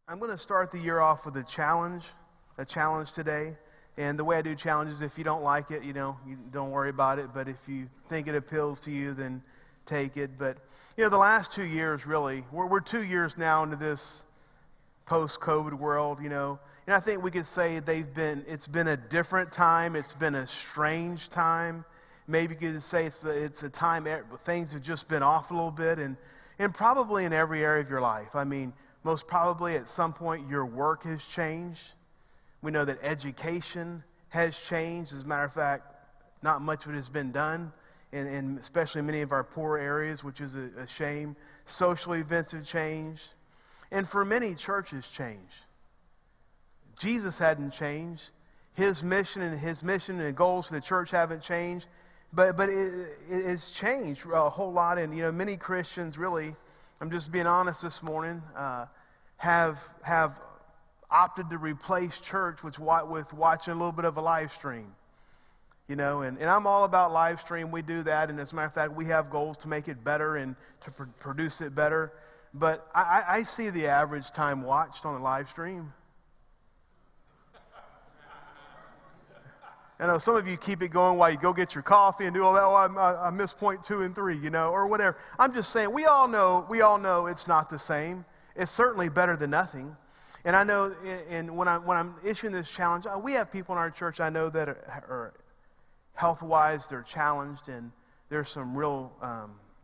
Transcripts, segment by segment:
I'm going to start the year off with a challenge today. And the way I do challenges, if you don't like it, you don't worry about it. But if you think it appeals to you, then take it. But, the last 2 years, really, we're 2 years now into this post-COVID world, And I think we could say it's been a different time. It's been a strange time. Maybe you could say it's a time where things have just been off a little bit. And probably in every area of your life. I mean, most probably at some point your work has changed. We know that education has changed. As a matter of fact, not much of it has been done, and especially in many of our poor areas, which is a shame. Social events have changed. And for many, churches changed. Jesus hadn't changed. His mission and goals for the church haven't changed. But it's changed a whole lot. And, many Christians really, I'm just being honest this morning, have opted to replace church with watching a little bit of a live stream. And I'm all about live stream. We do that. And as a matter of fact, we have goals to make it better and to produce it better. But I see the average time watched on the live stream. I know some of you keep it going while you go get your coffee and do all that. Oh, I missed point 2 and 3, or whatever. I'm just saying, we all know it's not the same. It's certainly better than nothing. And I know, and when I'm issuing this challenge, we have people in our church I know that are health-wise, they're challenged, and there's some real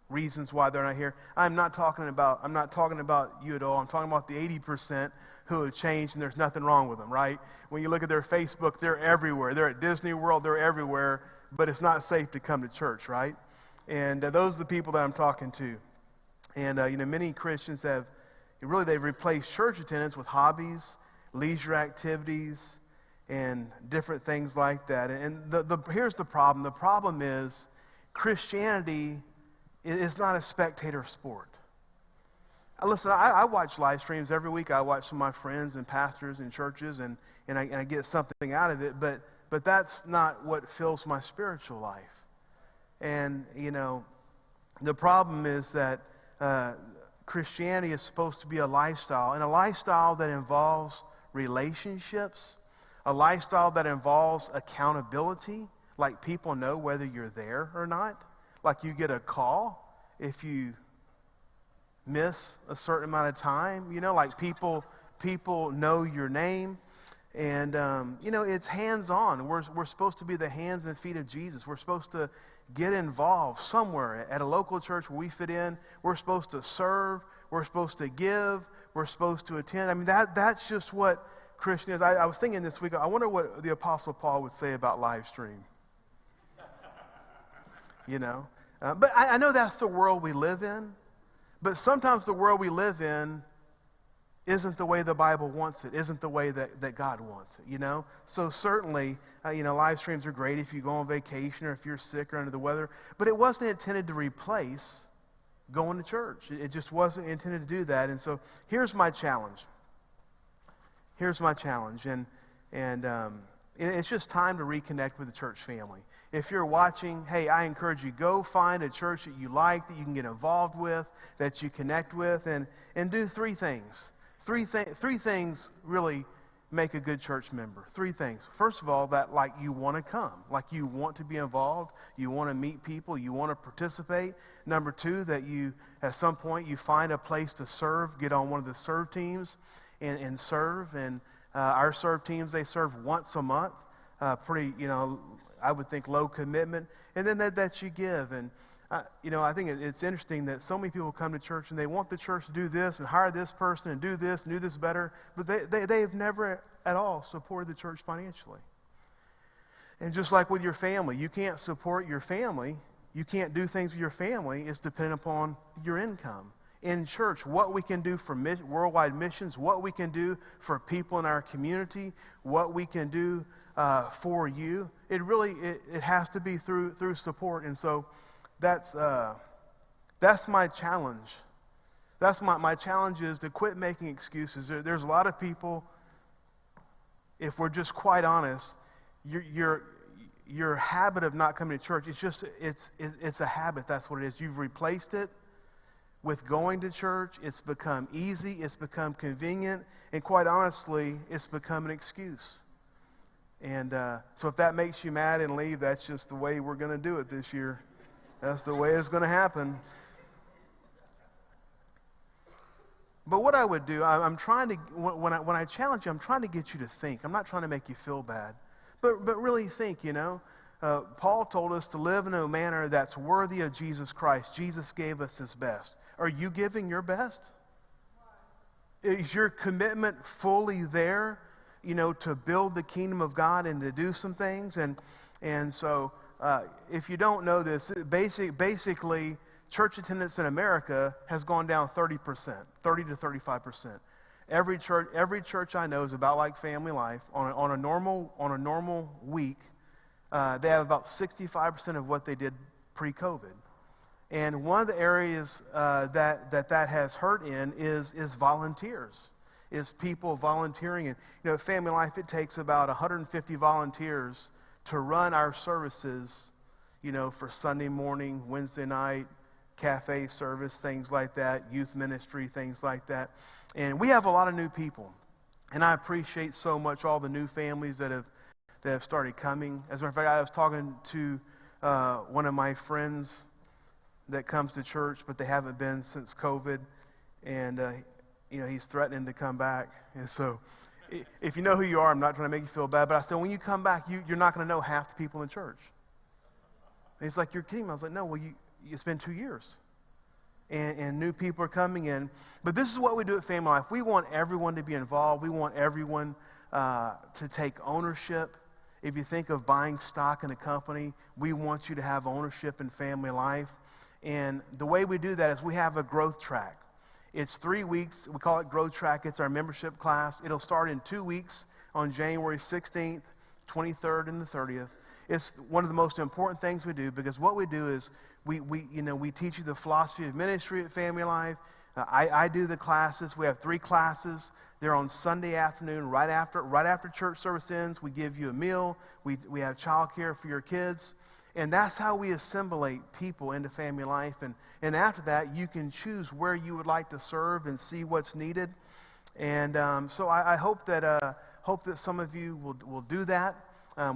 reasons why they're not here. I'm not talking about you at all. I'm talking about the 80% who have changed, and there's nothing wrong with them, right? When you look at their Facebook, they're everywhere. They're at Disney World, they're everywhere, but it's not safe to come to church, right? And those are the people that I'm talking to. And, many Christians they've replaced church attendance with hobbies, leisure activities, and different things like that. And here's the problem. The problem is Christianity is not a spectator sport. Listen, I watch live streams every week. I watch some of my friends and pastors in churches, and I get something out of it. But that's not what fills my spiritual life. And, the problem is that Christianity is supposed to be a lifestyle, and a lifestyle that involves relationships, a lifestyle that involves accountability, like people know whether you're there or not, like you get a call if you miss a certain amount of time, like people know your name, and it's hands-on. We're supposed to be the hands and feet of Jesus. We're supposed to get involved somewhere at a local church where we fit in. We're supposed to serve. We're supposed to give. We're supposed to attend. I mean, that's just what Christian is. I was thinking this week, I wonder what the Apostle Paul would say about live stream. But I know that's the world we live in. But sometimes the world we live in isn't the way the Bible wants it, isn't the way that God wants it, So certainly, live streams are great if you go on vacation or if you're sick or under the weather. But it wasn't intended to replace going to church. It just wasn't intended to do that. And so here's my challenge. And it's just time to reconnect with the church family. If you're watching, hey, I encourage you, go find a church that you like, that you can get involved with, that you connect with, and do 3 things. Three things really make a good church member. 3 things. First of all, that you want to come, like you want to be involved, you want to meet people, you want to participate. Number 2, that at some point you find a place to serve, get on one of the serve teams and serve. And our serve teams, they serve once a month, pretty, I would think low commitment, and then that you give. And, I think it's interesting that so many people come to church and they want the church to do this and hire this person and do this better, but they've never at all supported the church financially. And just like with your family, you can't support your family, you can't do things with your family, it's dependent upon your income. In church, what we can do for worldwide missions, what we can do for people in our community, what we can do for you, it has to be through support. And so that's my challenge. That's my challenge is to quit making excuses. There's a lot of people, if we're just quite honest, your habit of not coming to church, it's a habit. That's what it is. You've replaced it with going to church. It's become easy. It's become convenient. And quite honestly, it's become an excuse. And so if that makes you mad and leave, that's just the way we're going to do it this year. That's the way it's going to happen. But what I would do, I'm trying to, when I challenge you, I'm trying to get you to think. I'm not trying to make you feel bad. But really think, Paul told us to live in a manner that's worthy of Jesus Christ. Jesus gave us his best. Are you giving your best? Is your commitment fully there, to build the kingdom of God and to do some things? And so if you don't know this, basically, church attendance in America has gone down 30%, 30 to 35%. Every church I know is about like Family Life. On a normal week, they have about 65% of what they did pre-COVID. And one of the areas that has hurt in is volunteers, is people volunteering. And at Family Life, it takes about 150 volunteers to run our services, for Sunday morning, Wednesday night, cafe service, things like that, youth ministry, things like that. And we have a lot of new people. And I appreciate so much all the new families that have started coming. As a matter of fact, I was talking to one of my friends that comes to church, but they haven't been since COVID. And, he's threatening to come back. And so if you know who you are, I'm not trying to make you feel bad, but I said, when you come back, you're not going to know half the people in church. And he's like, you're kidding me. I was like, no, well, it's been 2 years. And new people are coming in. But this is what we do at Family Life. We want everyone to be involved. We want everyone to take ownership. If you think of buying stock in a company, we want you to have ownership in Family Life. And the way we do that is we have a growth track. It's 3 weeks. We call it Growth Track. It's our membership class. It'll start in 2 weeks on January 16th, 23rd, and the 30th. It's one of the most important things we do, because what we do is we teach you the philosophy of ministry at Family Life. I do the classes. We have 3 classes. They're on Sunday afternoon, right after church service ends. We give you a meal. We have childcare for your kids. And that's how we assimilate people into Family Life. And after that, you can choose where you would like to serve and see what's needed. And so I hope that some of you will do that.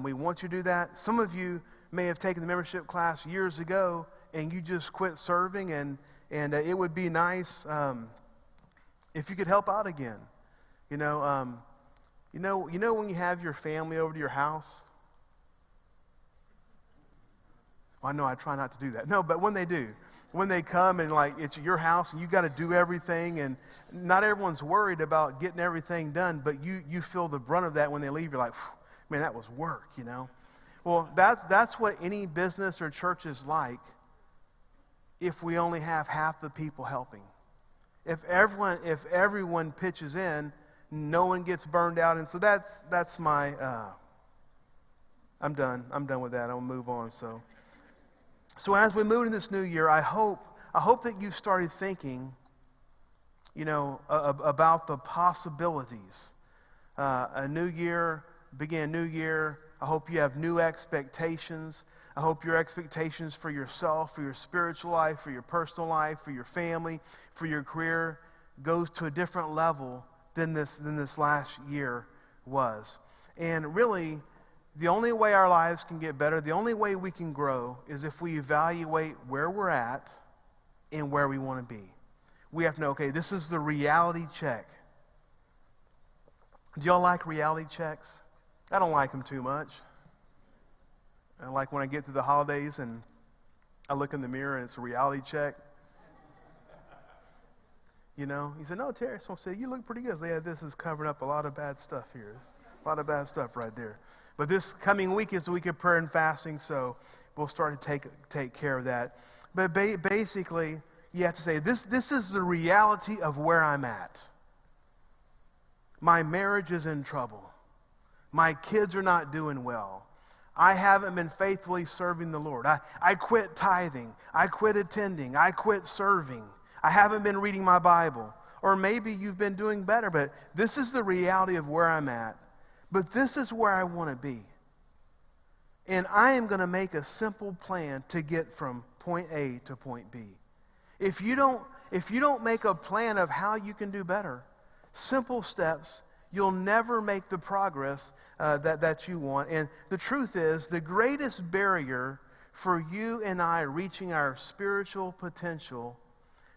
We want you to do that. Some of you may have taken the membership class years ago and you just quit serving, and it would be nice if you could help out again. When you have your family over to your house. Well, I know I try not to do that. No, but when they do, when they come and it's your house and you got to do everything, and not everyone's worried about getting everything done, but you feel the brunt of that when they leave. You're like, man, that was work, Well, that's what any business or church is like if we only have half the people helping. If everyone pitches in, no one gets burned out. And so that's my, I'm done with that. I'll move on. So as we move into this new year, I hope that you've started thinking, about the possibilities. A new year, begin a new year. I hope you have new expectations. I hope your expectations for yourself, for your spiritual life, for your personal life, for your family, for your career goes to a different level than this last year was. And really, the only way our lives can get better, the only way we can grow, is if we evaluate where we're at and where we want to be. We have to know, okay, this is the reality check. Do y'all like reality checks? I don't like them too much. I like when I get through the holidays and I look in the mirror and it's a reality check. He said, no, Terry, someone said, you look pretty good. I said, yeah, this is covering up a lot of bad stuff here. A lot of bad stuff right there. But this coming week is the week of prayer and fasting, so we'll start to take care of that. But basically, you have to say, this is the reality of where I'm at. My marriage is in trouble. My kids are not doing well. I haven't been faithfully serving the Lord. I quit tithing. I quit attending. I quit serving. I haven't been reading my Bible. Or maybe you've been doing better, but this is the reality of where I'm at. But this is where I want to be. And I am going to make a simple plan to get from point A to point B. If you don't if you don't make a plan of how you can do better, simple steps, you'll never make the progress that you want. And the truth is, the greatest barrier for you and I reaching our spiritual potential,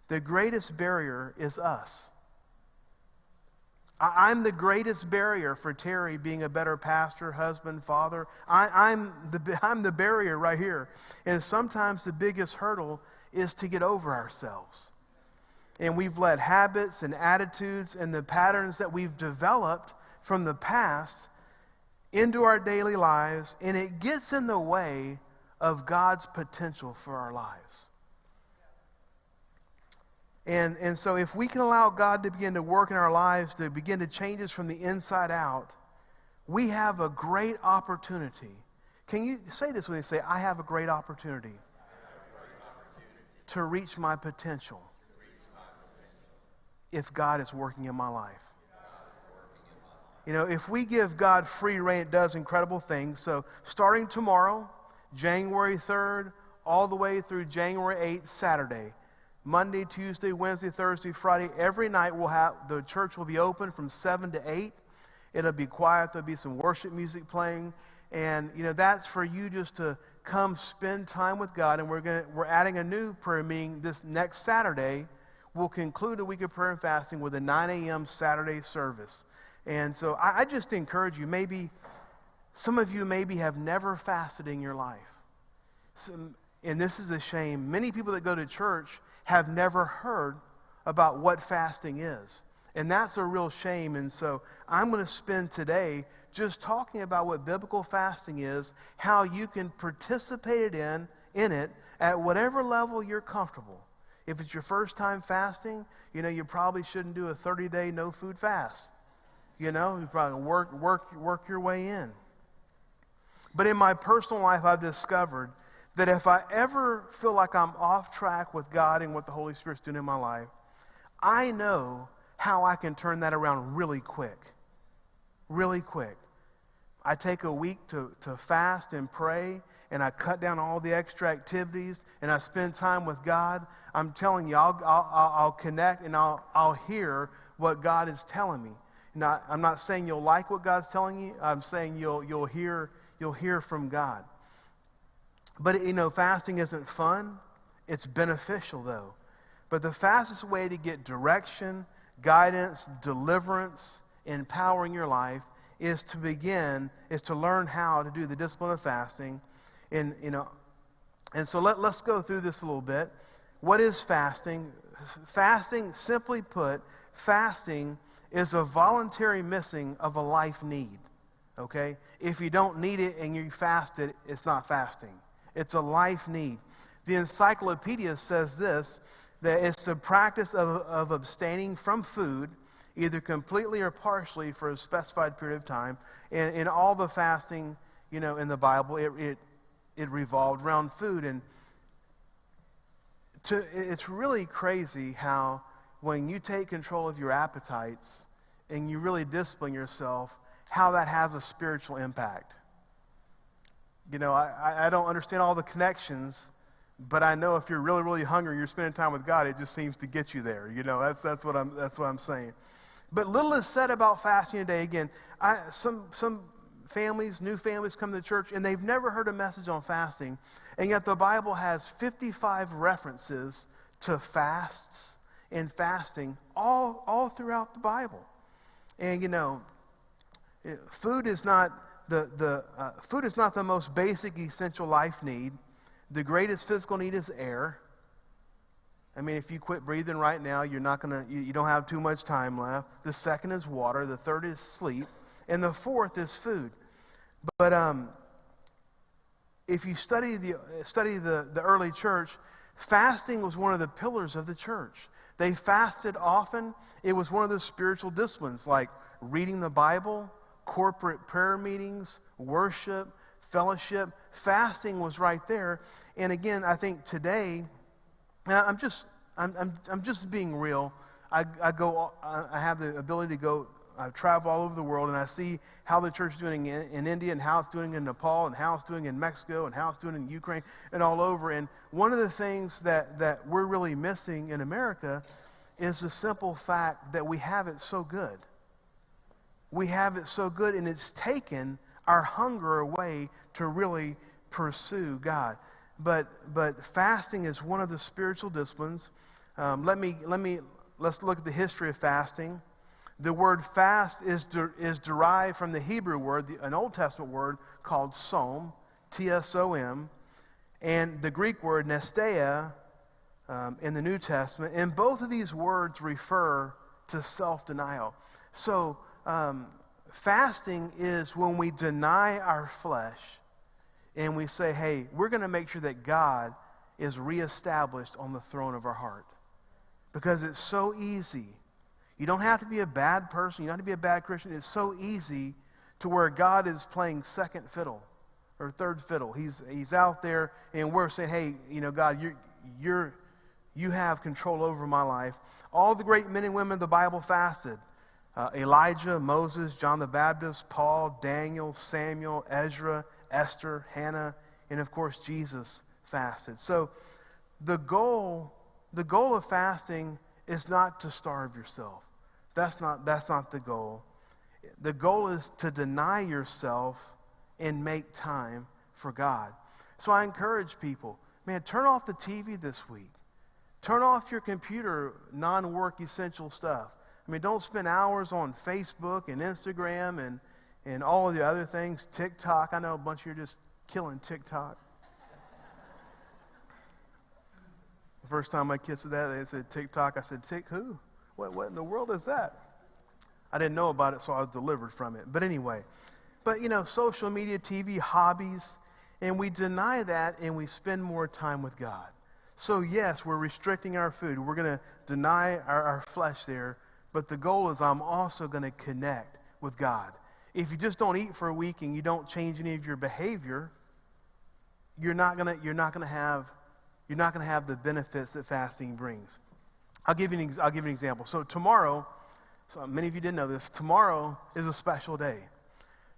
the greatest barrier is us. I'm the greatest barrier for Terry being a better pastor, husband, father. I'm the barrier right here. And sometimes the biggest hurdle is to get over ourselves. And we've let habits and attitudes and the patterns that we've developed from the past into our daily lives, and it gets in the way of God's potential for our lives. And so if we can allow God to begin to work in our lives, to begin to change us from the inside out, we have a great opportunity. Can you say this with me? Say, I have a great opportunity to reach my potential if God is working in my life. You know, if we give God free rein, it does incredible things. So starting tomorrow, January 3rd, all the way through January 8th, Saturday, Monday, Tuesday, Wednesday, Thursday, Friday, every night the church will be open from 7 to 8. It'll be quiet. There'll be some worship music playing. And, you know, that's for you just to come spend time with God. And we're adding a new prayer meeting this next Saturday. We'll conclude a week of prayer and fasting with a 9 a.m. Saturday service. And so I just encourage you, maybe some of you maybe have never fasted in your life. And this is a shame. Many people that go to church have never heard about what fasting is. And that's a real shame. And so I'm going to spend today just talking about what biblical fasting is, how you can participate in it at whatever level you're comfortable. If it's your first time fasting, you know, you probably shouldn't do a 30-day no food fast. You know, you probably work your way in. But in my personal life, I've discovered that if I ever feel like I'm off track with God and what the Holy Spirit's doing in my life, I know how I can turn that around really quick. Really quick. I take a week to fast and pray, and I cut down all the extra activities, and I spend time with God. I'm telling you, I'll connect, and I'll hear what God is telling me. Now, I'm not saying you'll like what God's telling you. I'm saying you'll hear from God. But, you know, fasting isn't fun. It's beneficial, though. But the fastest way to get direction, guidance, deliverance, and power in your life is to learn how to do the discipline of fasting. And, you know, and so let's go through this a little bit. What is fasting? Fasting, simply put, fasting is a voluntary missing of a life need. Okay? If you don't need it and you fast it, it's not fasting. It's a life need. The encyclopedia says this, that it's the practice of abstaining from food, either completely or partially for a specified period of time. And in all the fasting, you know, in the Bible, it revolved around food. And it's really crazy how when you take control of your appetites and you really discipline yourself, how that has a spiritual impact. You know, I don't understand all the connections, but I know if you're really, really hungry, you're spending time with God, it just seems to get you there. You know, that's what I'm saying. But little is said about fasting today. Again, some families, new families come to church, and they've never heard a message on fasting, and yet the Bible has 55 references to fasts and fasting all throughout the Bible. And, you know, food is not the most basic, essential life need. The greatest physical need is air. I mean, if you quit breathing right now, you don't have too much time left. The second is water. The third is sleep. And the fourth is food. But if you study the early church, fasting was one of the pillars of the church. They fasted often. It was one of the spiritual disciplines, like reading the Bible, corporate prayer meetings, worship, fellowship. Fasting was right there. And again, I think today, and I'm just being real. I have the ability to go I travel all over the world, and I see how the church is doing in India, and how it's doing in Nepal, and how it's doing in Mexico, and how it's doing in Ukraine, and all over. And one of the things that we're really missing in America is the simple fact that we have it so good. We have it so good, and it's taken our hunger away to really pursue God. But fasting is one of the spiritual disciplines. Let's look at the history of fasting. The word fast is derived from the Hebrew word, an Old Testament word called som, T-S-O-M, and the Greek word nesteia in the New Testament. And both of these words refer to self-denial. So fasting is when we deny our flesh and we say, hey, we're going to make sure that God is reestablished on the throne of our heart. Because it's so easy. You don't have to be a bad person. You don't have to be a bad Christian. It's so easy to where God is playing second fiddle or third fiddle. He's out there, and we're saying, hey, God, you have control over my life. All the great men and women of the Bible fasted. Elijah, Moses, John the Baptist, Paul, Daniel, Samuel, Ezra, Esther, Hannah, and of course Jesus fasted. So the goal of fasting is not to starve yourself. That's not the goal. The goal is to deny yourself and make time for God. So I encourage people, man, turn off the TV this week. Turn off your computer, non-work essential stuff. I mean, don't spend hours on Facebook and Instagram and all of the other things. TikTok, I know a bunch of you are just killing TikTok. The first time my kids said that, they said TikTok. I said, Tick who? What in the world is that? I didn't know about it, so I was delivered from it. But anyway, social media, TV, hobbies, and we deny that and we spend more time with God. So yes, we're restricting our food. We're going to deny our flesh there, but the goal is I'm also going to connect with God. If you just don't eat for a week and you don't change any of your behavior, you're not going to have the benefits that fasting brings. I'll give you an example. So tomorrow, many of you didn't know this, tomorrow is a special day.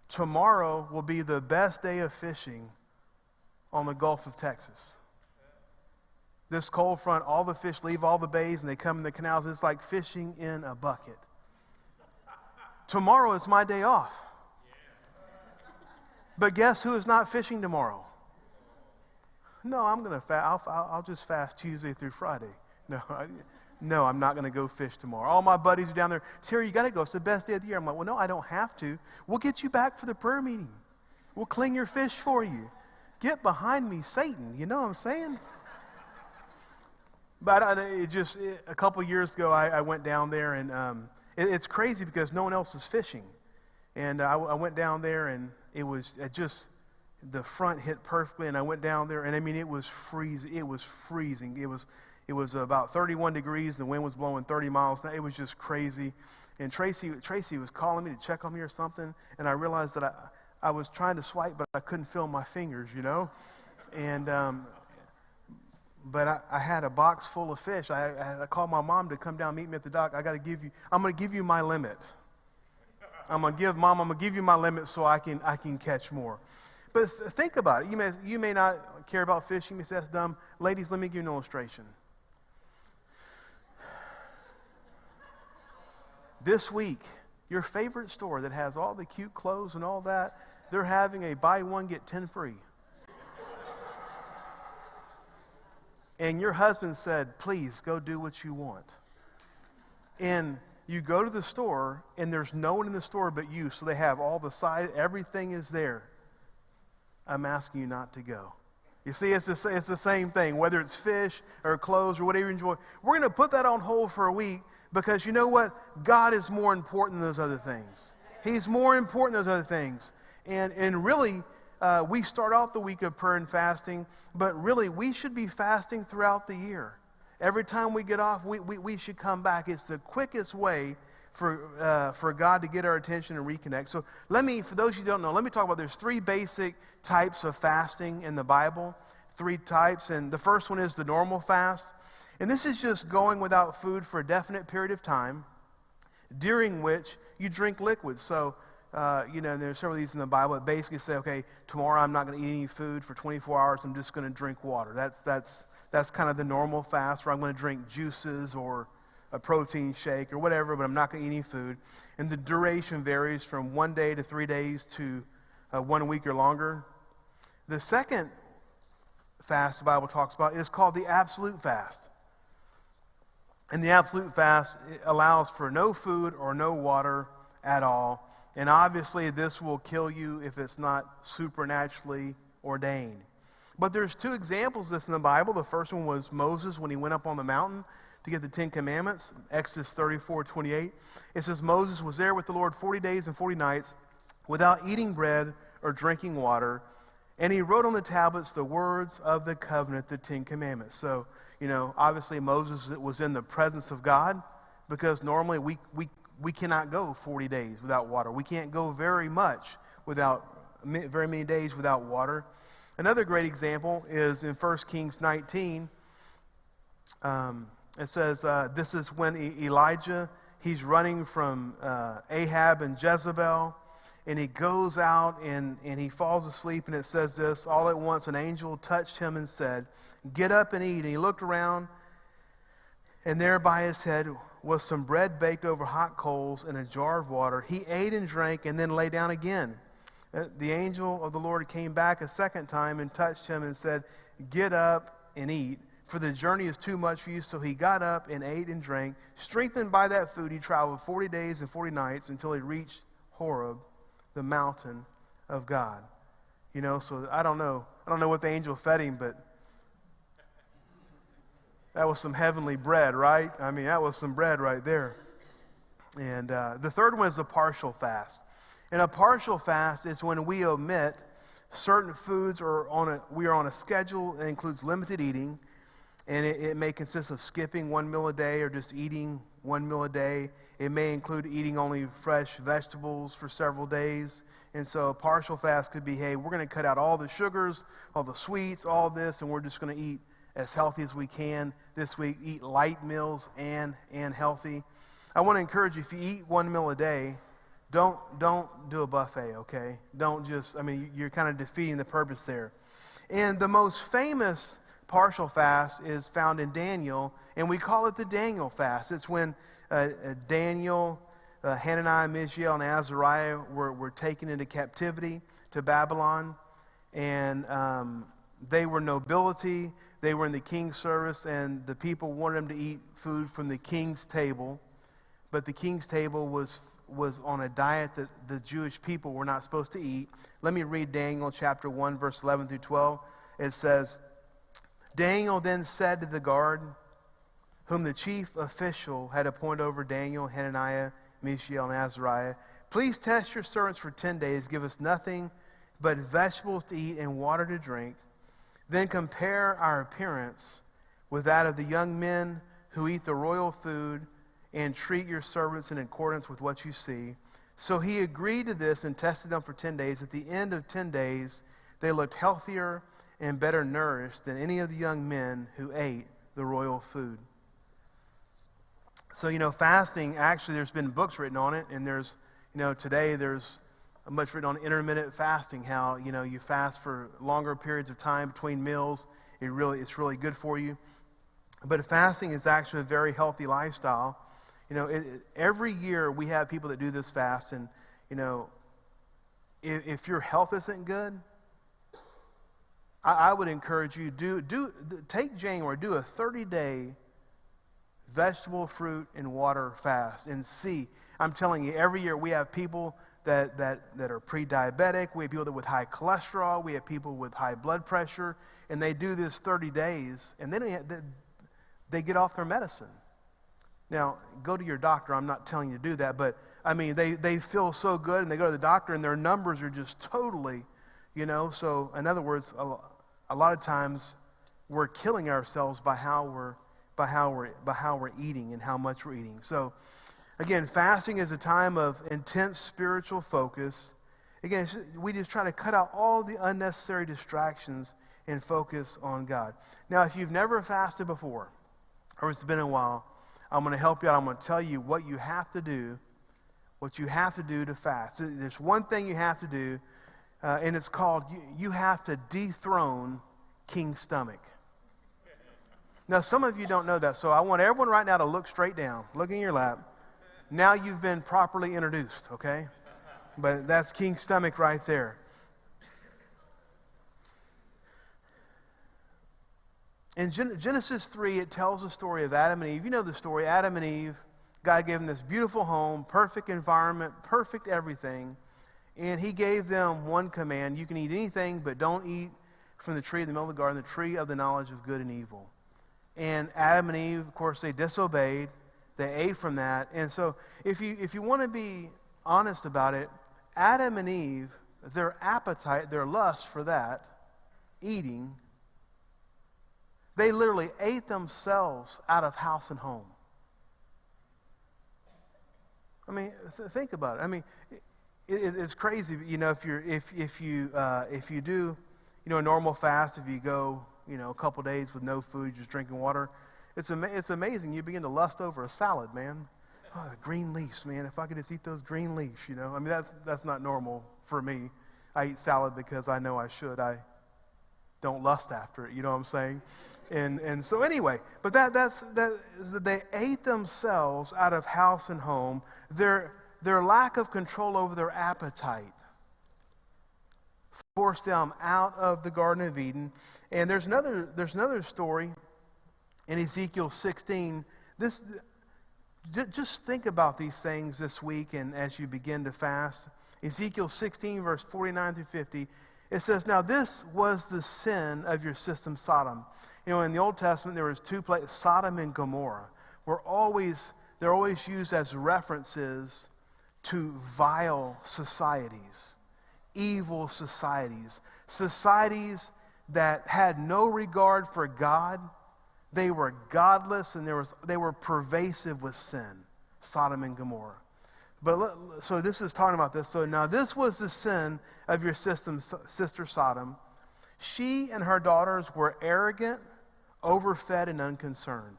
Tomorrow will be the best day of fishing on the Gulf of Texas. This cold front, all the fish leave all the bays and they come in the canals. It's like fishing in a bucket. Tomorrow is my day off. But guess who is not fishing tomorrow? No, I'm going to fast. I'll just fast Tuesday through Friday. No, I'm not going to go fish tomorrow. All my buddies are down there. Terry, you got to go. It's the best day of the year. I'm like, well, no, I don't have to. We'll get you back for the prayer meeting. We'll clean your fish for you. Get behind me, Satan. You know what I'm saying? But a couple years ago, I went down there, and it's crazy because no one else is fishing. And I went down there, and the front hit perfectly, and I went down there, and I mean, it was freezing. It was freezing. It was about 31 degrees. The wind was blowing 30 miles. It was just crazy. And Tracy was calling me to check on me or something, and I realized that I was trying to swipe, but I couldn't feel my fingers, And but I had a box full of fish. I called my mom to come down, meet me at the dock. I'm going to give you my limit. I'm going to give you my limit so I can catch more. But think about it. You may not care about fish. You may say, that's dumb. Ladies, let me give you an illustration. This week, your favorite store that has all the cute clothes and all that, they're having a buy one, get 10 free. And your husband said, please go do what you want. And you go to the store, and there's no one in the store but you, so they have all the side, everything is there. I'm asking you not to go. You see, it's the same thing, whether it's fish or clothes or whatever you enjoy. We're going to put that on hold for a week because you know what? God is more important than those other things. He's more important than those other things. And really, we start out the week of prayer and fasting, but really we should be fasting throughout the year. Every time we get off, we should come back. It's the quickest way for God to get our attention and reconnect. So for those of you who don't know, let me talk about there's 3 basic types of fasting in the Bible. 3 types, and the first one is the normal fast. And this is just going without food for a definite period of time. during which you drink liquids. So, there's several of these in the Bible that basically say, okay, tomorrow I'm not going to eat any food for 24 hours. I'm just going to drink water. That's kind of the normal fast, where I'm going to drink juices or a protein shake or whatever, but I'm not going to eat any food. And the duration varies from 1 day to 3 days to 1 week or longer. The second fast the Bible talks about is called the absolute fast. And the absolute fast allows for no food or no water at all. And obviously this will kill you if it's not supernaturally ordained. But there's 2 examples of this in the Bible. The first one was Moses when he went up on the mountain to get the 10 Commandments, Exodus 34:28. It says, Moses was there with the Lord 40 days and 40 nights without eating bread or drinking water. And he wrote on the tablets the words of the covenant, the 10 Commandments. So, obviously Moses was in the presence of God, because normally we cannot go 40 days without water. We can't go very many days without water. Another great example is in 1 Kings 19. It says, this is when Elijah, he's running from Ahab and Jezebel, and he goes out and he falls asleep, and it says this, all at once an angel touched him and said, get up and eat. And he looked around, and there by his head was some bread baked over hot coals and a jar of water. He ate and drank and then lay down again. The angel of the Lord came back a second time and touched him and said, get up and eat, for the journey is too much for you. So he got up and ate and drank. Strengthened by that food, he traveled 40 days and 40 nights until he reached Horeb, the mountain of God. So I don't know what the angel fed him, but that was some heavenly bread, right? I mean, that was some bread right there. And the third one is a partial fast. And a partial fast is when we omit certain foods, or we are on a schedule that includes limited eating, and it may consist of skipping 1 meal a day or just eating 1 meal a day. It may include eating only fresh vegetables for several days. And so a partial fast could be, hey, we're going to cut out all the sugars, all the sweets, all this, and we're just going to eat as healthy as we can this week. Eat light meals and healthy. I want to encourage you, if you eat 1 meal a day, don't do a buffet, okay? You're kind of defeating the purpose there. And the most famous partial fast is found in Daniel, and we call it the Daniel fast. It's when Daniel, Hananiah, Mishael, and Azariah were taken into captivity to Babylon, and they were nobility. They were in the king's service, and the people wanted them to eat food from the king's table, but the king's table was on a diet that the Jewish people were not supposed to eat. Let me read Daniel chapter 1, verse 11 through 12. It says, Daniel then said to the guard, whom the chief official had appointed over Daniel, Hananiah, Mishael, and Azariah, please test your servants for 10 days. Give us nothing but vegetables to eat and water to drink. Then compare our appearance with that of the young men who eat the royal food, and treat your servants in accordance with what you see. So he agreed to this and tested them for 10 days. At the end of 10 days, they looked healthier and better nourished than any of the young men who ate the royal food. So, fasting, actually, there's been books written on it, and today there's much written on intermittent fasting, how, you fast for longer periods of time between meals. It's really good for you. But fasting is actually a very healthy lifestyle. Every year we have people that do this fast, and, if your health isn't good, I would encourage you, take January, do a 30-day vegetable, fruit, and water fast, and see. I'm telling you, every year we have people that are pre-diabetic, we have people with high cholesterol, we have people with high blood pressure, and they do this 30 days, and then they get off their medicine. Now, go to your doctor. I'm not telling you to do that, but they feel so good, and they go to the doctor, and their numbers are just totally, So, in other words, a lot of times we're killing ourselves by how we're eating and how much we're eating. So, again, fasting is a time of intense spiritual focus. Again, we just try to cut out all the unnecessary distractions and focus on God. Now, if you've never fasted before, or it's been a while, I'm going to help you out. I'm going to tell you what you have to do to fast. There's one thing you have to do, and it's called, you have to dethrone King's stomach. Now, some of you don't know that, so I want everyone right now to look straight down. Look in your lap. Now you've been properly introduced, okay? But that's King's stomach right there. In Genesis 3, it tells the story of Adam and Eve. You know the story. Adam and Eve, God gave them this beautiful home, perfect environment, perfect everything. And he gave them one command. You can eat anything, but don't eat from the tree in the middle of the garden, the tree of the knowledge of good and evil. And Adam and Eve, of course, they disobeyed. They ate from that. And so if you want to be honest about it, Adam and Eve, their appetite, their lust for that, eating, they literally ate themselves out of house and home. I mean, think about it. I mean, it's crazy. You know, if you do, you know, a normal fast, if you go, you know, a couple days with no food, just drinking water, it's amazing. You begin to lust over a salad, man. Oh, the green leaves, man. If I could just eat those green leaves, you know. I mean, that's not normal for me. I eat salad because I know I should. I don't lust after it. You know what I'm saying? And so anyway, but they ate themselves out of house and home. Their lack of control over their appetite forced them out of the Garden of Eden. And there's another story in Ezekiel 16. Just think about these things this week and as you begin to fast. Ezekiel 16, verse 49 through 50. It says, now this was the sin of your system, Sodom. You know, in the Old Testament, there was two places, Sodom and Gomorrah, they're always used as references to vile societies, evil societies, societies that had no regard for God. They were godless and they were pervasive with sin, Sodom and Gomorrah. So this is talking about this. So now this was the sin of your sister Sodom. She and her daughters were arrogant, overfed, and unconcerned.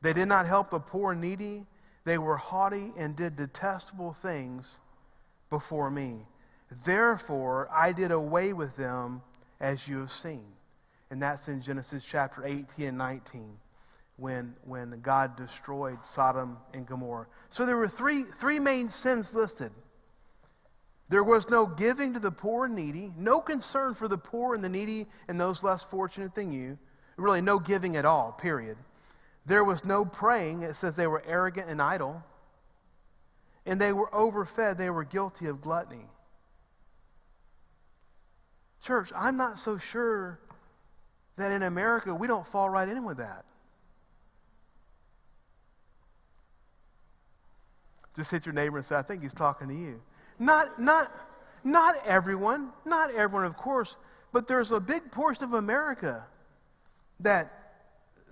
They did not help the poor and needy. They were haughty and did detestable things before me. Therefore, I did away with them as you have seen. And that's in Genesis chapter 18 and 19. When God destroyed Sodom and Gomorrah. So there were three main sins listed. There was no giving to the poor and needy, no concern for the poor and the needy and those less fortunate than you. Really, no giving at all, period. There was no praying. It says they were arrogant and idle. And they were overfed. They were guilty of gluttony. Church, I'm not so sure that in America we don't fall right in with that. Just hit your neighbor and say, I think he's talking to you. Not everyone, of course, but there's a big portion of America that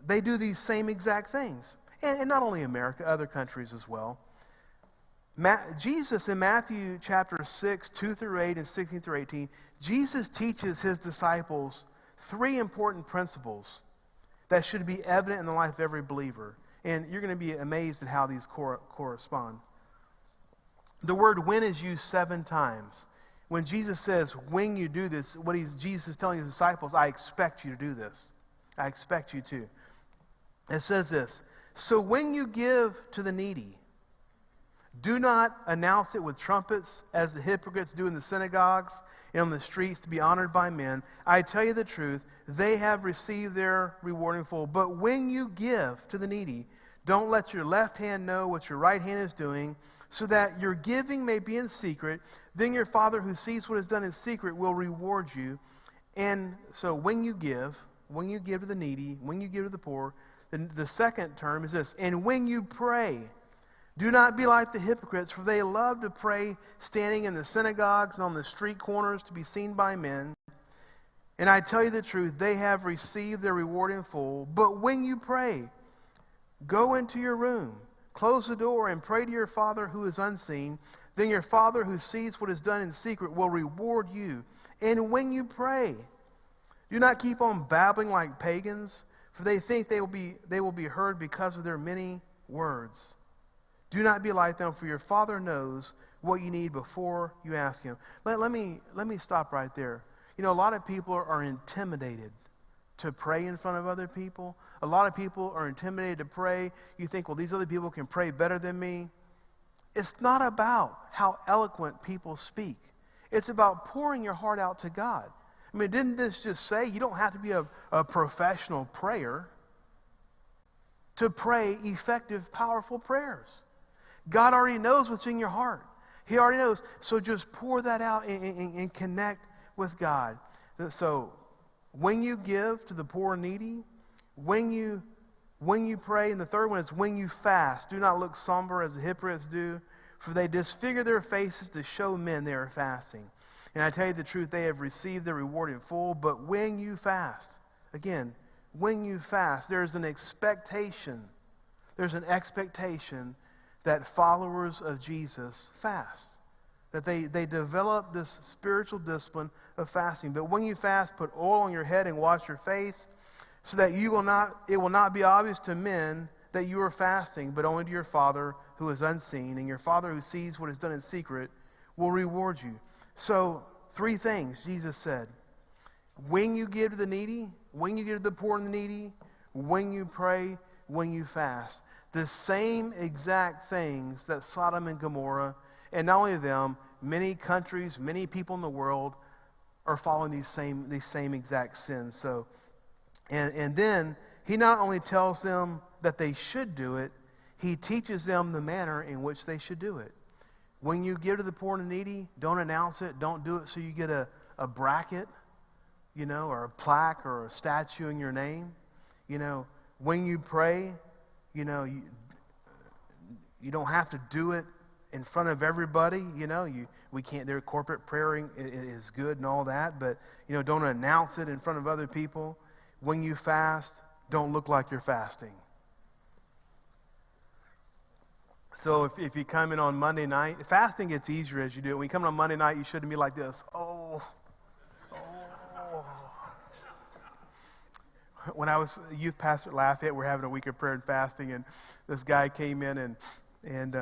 they do these same exact things. And not only America, other countries as well. Jesus in Matthew chapter 6, 2 through 8 and 16 through 18, Jesus teaches his disciples three important principles that should be evident in the life of every believer. And you're going to be amazed at how these correspond. The word when is used 7 times. When Jesus says, when you do this, Jesus is telling his disciples, I expect you to do this. I expect you to. It says this, so when you give to the needy, do not announce it with trumpets as the hypocrites do in the synagogues and on the streets to be honored by men. I tell you the truth, they have received their reward in full. But when you give to the needy, don't let your left hand know what your right hand is doing, so that your giving may be in secret. Then your Father who sees what is done in secret will reward you. And so when you give to the needy, when you give to the poor, then the second term is this, and when you pray, do not be like the hypocrites, for they love to pray standing in the synagogues and on the street corners to be seen by men. And I tell you the truth, they have received their reward in full. But when you pray, go into your room, close the door, and pray to your Father who is unseen. Then your Father who sees what is done in secret will reward you. And when you pray, do not keep on babbling like pagans, for they think they will be heard because of their many words. Do not be like them, for your Father knows what you need before you ask him. Let me stop right there. You know, a lot of people are intimidated to pray in front of other people. A lot of people are intimidated to pray. You think, well, these other people can pray better than me. It's not about how eloquent people speak. It's about pouring your heart out to God. I mean, didn't this just say you don't have to be a professional prayer to pray effective, powerful prayers? God already knows what's in your heart. He already knows. So just pour that out and connect with God. So when you give to the poor and needy, when you pray, and the third one is when you fast, do not look somber as the hypocrites do, for they disfigure their faces to show men they are fasting. And I tell you the truth, they have received their reward in full. But when you fast, again, when you fast, there's an expectation. There's an expectation that followers of Jesus fast. That they develop this spiritual discipline of fasting. But when you fast, put oil on your head and wash your face, so that it will not be obvious to men that you are fasting, but only to your Father who is unseen. And your Father who sees what is done in secret will reward you. So, 3 things Jesus said. When you give to the needy, when you give to the poor and the needy, when you pray, when you fast. The same exact things that Sodom and Gomorrah, and not only them, many countries, many people in the world are following these same exact sins. So, and then he not only tells them that they should do it, he teaches them the manner in which they should do it. When you give to the poor and the needy, don't announce it. Don't do it so you get a bracket, you know, or a plaque or a statue in your name. You know, when you pray, you know, you don't have to do it in front of everybody. You know, we can't. Their corporate praying is good and all that, but you know, don't announce it in front of other people. When you fast, don't look like you're fasting. So if you come in on Monday night, fasting gets easier as you do it. When you come in on Monday night, you shouldn't be like this. Oh. When I was a youth pastor at Lafayette, we're having a week of prayer and fasting, and this guy came in, and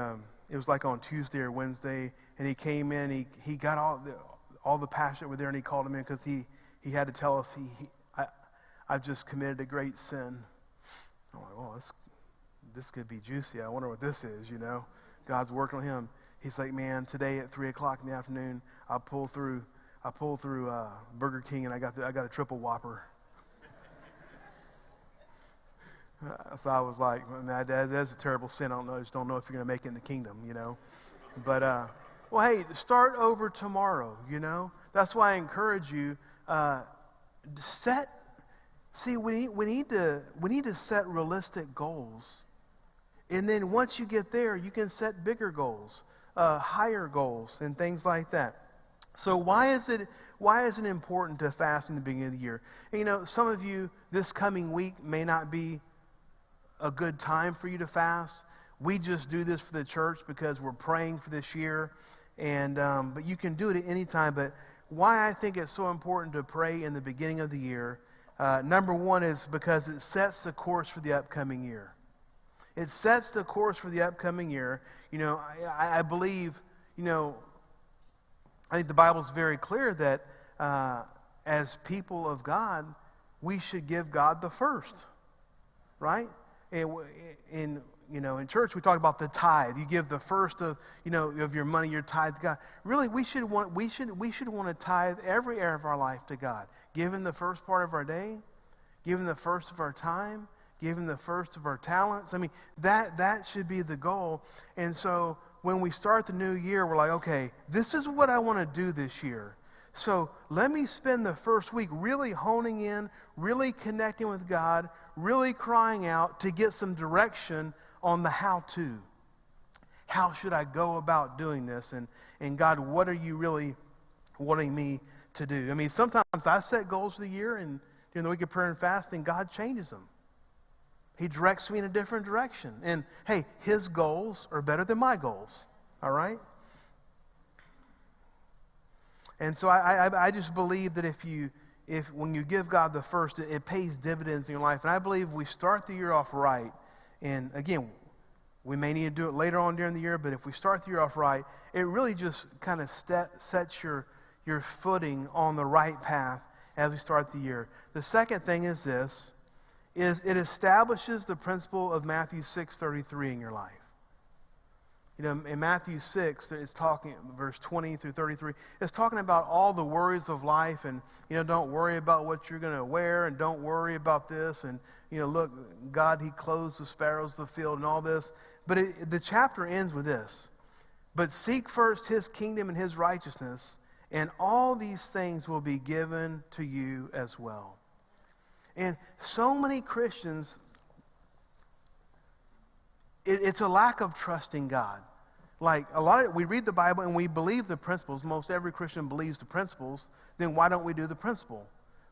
it was like on Tuesday or Wednesday, and he came in, he got all the pastor were there, and he called him in because he had to tell us I've just committed a great sin. I'm like, oh, this could be juicy. I wonder what this is, you know. God's working on him. He's like, man, today at 3:00 in the afternoon, I pulled through Burger King, and I got a triple Whopper. So I was like, that's a terrible sin. I just don't know if you're going to make it in the kingdom, you know. But, well, hey, start over tomorrow, you know. That's why I encourage you, we need to set realistic goals. And then once you get there, you can set bigger goals, higher goals, and things like that. So why is it important to fast in the beginning of the year? And, you know, some of you, this coming week may not be a good time for you to fast. We just do this for the church because we're praying for this year, and but you can do it at any time. But why I think it's so important to pray in the beginning of the year, number one is because it sets the course for the upcoming year. It sets the course for the upcoming year. You know, I believe, you know, I think the Bible's very clear that as people of God, we should give God the first, right? In church we talk about the tithe. You give the first of your money, your tithe to God. Really, we should want to tithe every area of our life to God. Give Him the first part of our day, give Him the first of our time, give Him the first of our talents. I mean, that should be the goal. And so when we start the new year, we're like, okay, this is what I want to do this year. So let me spend the first week really honing in, really connecting with God, really crying out to get some direction on the how-to. How should I go about doing this? And God, what are you really wanting me to do? I mean, sometimes I set goals for the year, and during the week of prayer and fasting, God changes them. He directs me in a different direction. And hey, His goals are better than my goals. All right? And so I just believe that if when you give God the first, it pays dividends in your life. And I believe if we start the year off right, and again, We may need to do it later on during the year, but if we start the year off right, it really just kind of sets your footing on the right path as we start the year. The second thing is this, is it establishes the principle of Matthew 6:33 in your life. You know, in Matthew 6, it's talking, verse 20 through 33, it's talking about all the worries of life and, you know, don't worry about what you're going to wear and don't worry about this. And, you know, look, God, he clothes the sparrows of the field and all this. But the chapter ends with this. But seek first his kingdom and his righteousness, and all these things will be given to you as well. And so many Christians, it's a lack of trusting God. Like we read the Bible and we believe the principles. Most every Christian believes the principles. Then why don't we do the principle?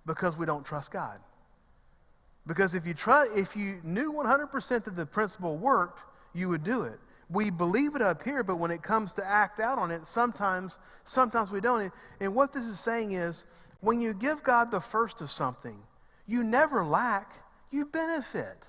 Because we don't trust God. Because if you knew 100% that the principle worked, you would do it. We believe it up here, but when it comes to act out on it, sometimes we don't. And what this is saying is, when you give God the first of something, you never lack, you benefit.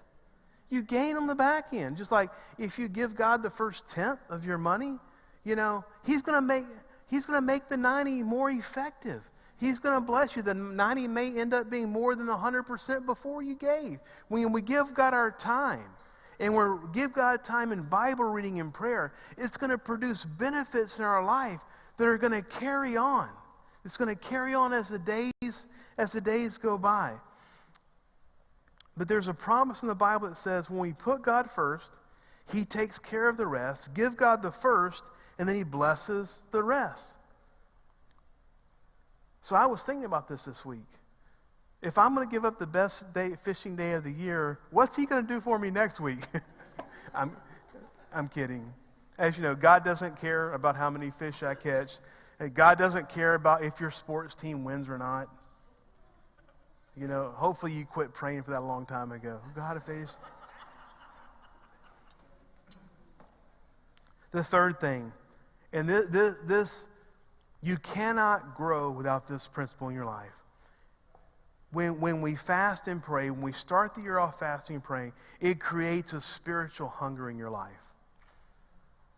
You gain on the back end. Just like if you give God the first 10th of your money, you know, he's going to make the 90 more effective. He's going to bless you. The 90 may end up being more than 100% before you gave. When we give God our time, and we give God time in Bible reading and prayer, it's going to produce benefits in our life that are going to carry on. It's going to carry on as the days go by. But there's a promise in the Bible that says when we put God first, he takes care of the rest. Give God the first, and then he blesses the rest. So I was thinking about this week. If I'm going to give up the best fishing day of the year, what's he going to do for me next week? I'm kidding. As you know, God doesn't care about how many fish I catch. God doesn't care about if your sports team wins or not. You know, hopefully you quit praying for that a long time ago. God, if they just... The third thing, and this, you cannot grow without this principle in your life. When we fast and pray, when we start the year off fasting and praying, it creates a spiritual hunger in your life.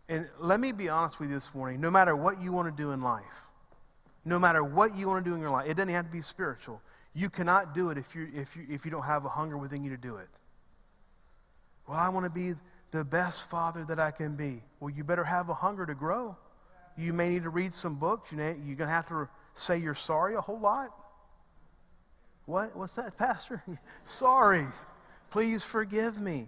And let me be honest with you this morning, no matter what you want to do in life, no matter what you want to do in your life, it doesn't have to be spiritual. You cannot do it if you don't have a hunger within you to do it. Well, I want to be the best father that I can be. Well, you better have a hunger to grow. You may need to read some books. You're going to have to say you're sorry a whole lot. What's that, Pastor? Sorry. Please forgive me.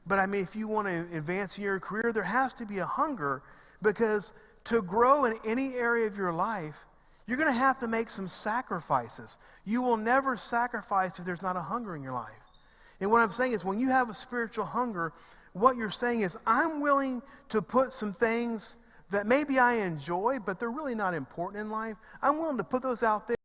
But I mean, if you want to advance in your career, there has to be a hunger, because to grow in any area of your life, you're going to have to make some sacrifices. You will never sacrifice if there's not a hunger in your life. And what I'm saying is, when you have a spiritual hunger, what you're saying is, I'm willing to put some things that maybe I enjoy, but they're really not important in life. I'm willing to put those out there